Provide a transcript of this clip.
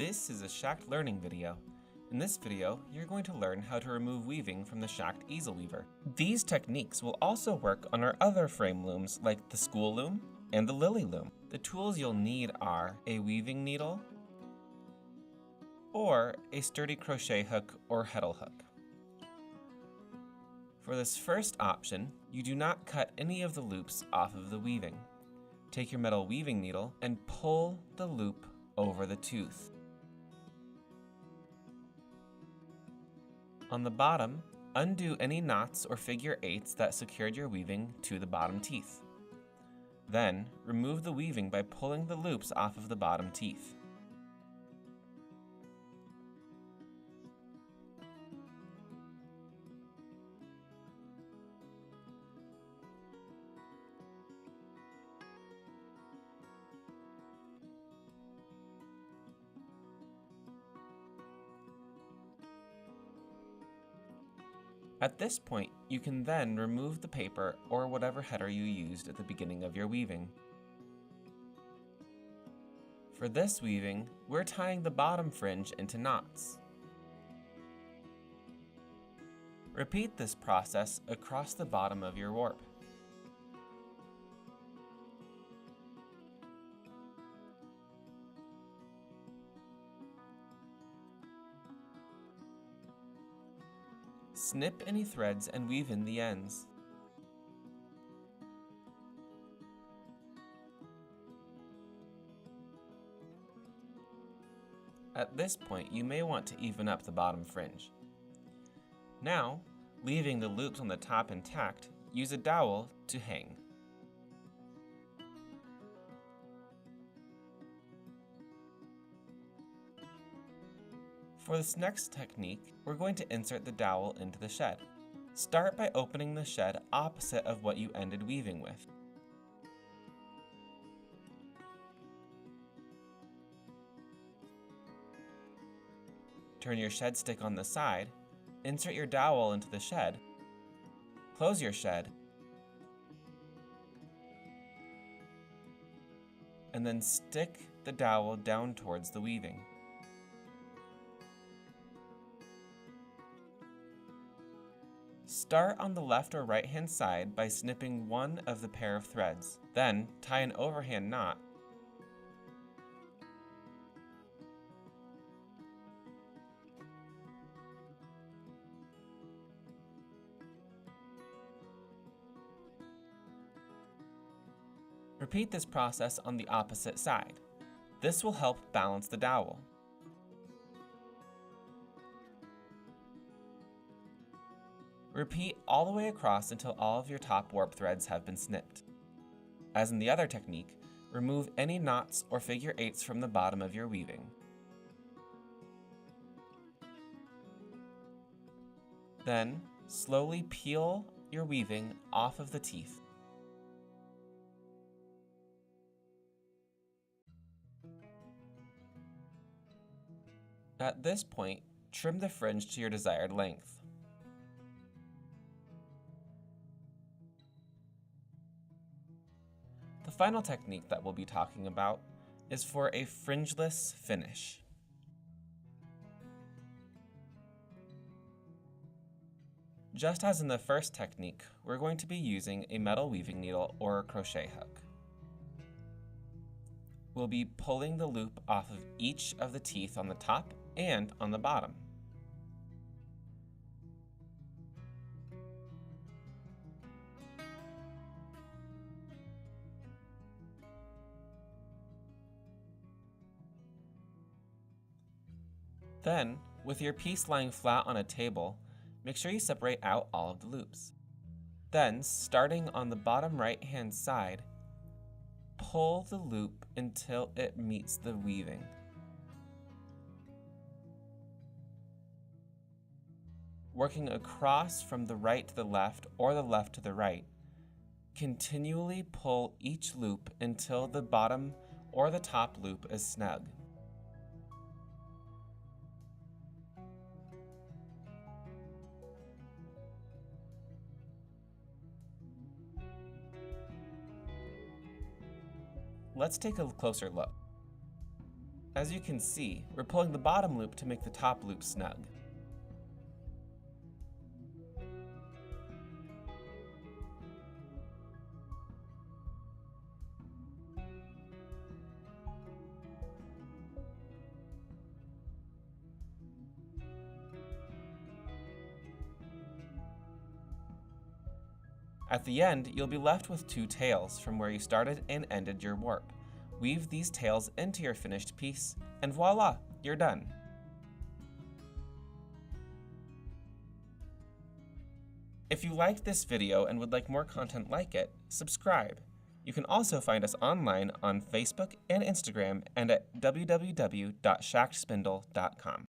This is a Schacht learning video. In this video, you're going to learn how to remove weaving from the Schacht Easel Weaver. These techniques will also work on our other frame looms like the School Loom and the Lilli Loom. The tools you'll need are a weaving needle or a sturdy crochet hook or heddle hook. For this first option, you do not cut any of the loops off of the weaving. Take your metal weaving needle and pull the loop over the tooth. On the bottom, undo any knots or figure eights that secured your weaving to the bottom teeth. Then, remove the weaving by pulling the loops off of the bottom teeth. At this point, you can then remove the paper or whatever header you used at the beginning of your weaving. For this weaving, we're tying the bottom fringe into knots. Repeat this process across the bottom of your warp. Snip any threads and weave in the ends. At this point, you may want to even up the bottom fringe. Now, leaving the loops on the top intact, use a dowel to hang. For this next technique, we're going to insert the dowel into the shed. Start by opening the shed opposite of what you ended weaving with. Turn your shed stick on the side, insert your dowel into the shed, close your shed, and then stick the dowel down towards the weaving. Start on the left or right hand side by snipping one of the pair of threads. Then tie an overhand knot. Repeat this process on the opposite side. This will help balance the dowel. Repeat all the way across until all of your top warp threads have been snipped. As in the other technique, remove any knots or figure eights from the bottom of your weaving. Then, slowly peel your weaving off of the teeth. At this point, trim the fringe to your desired length. The final technique that we'll be talking about is for a fringeless finish. Just as in the first technique, we're going to be using a metal weaving needle or a crochet hook. We'll be pulling the loop off of each of the teeth on the top and on the bottom. Then, with your piece lying flat on a table, make sure you separate out all of the loops. Then, starting on the bottom right-hand side, pull the loop until it meets the weaving. Working across from the right to the left or the left to the right, continually pull each loop until the bottom or the top loop is snug. Let's take a closer look. As you can see, we're pulling the bottom loop to make the top loop snug. At the end, you'll be left with 2 tails from where you started and ended your warp. Weave these tails into your finished piece, and voila, you're done. If you liked this video and would like more content like it, subscribe. You can also find us online on Facebook and Instagram and at www.schachtspindle.com.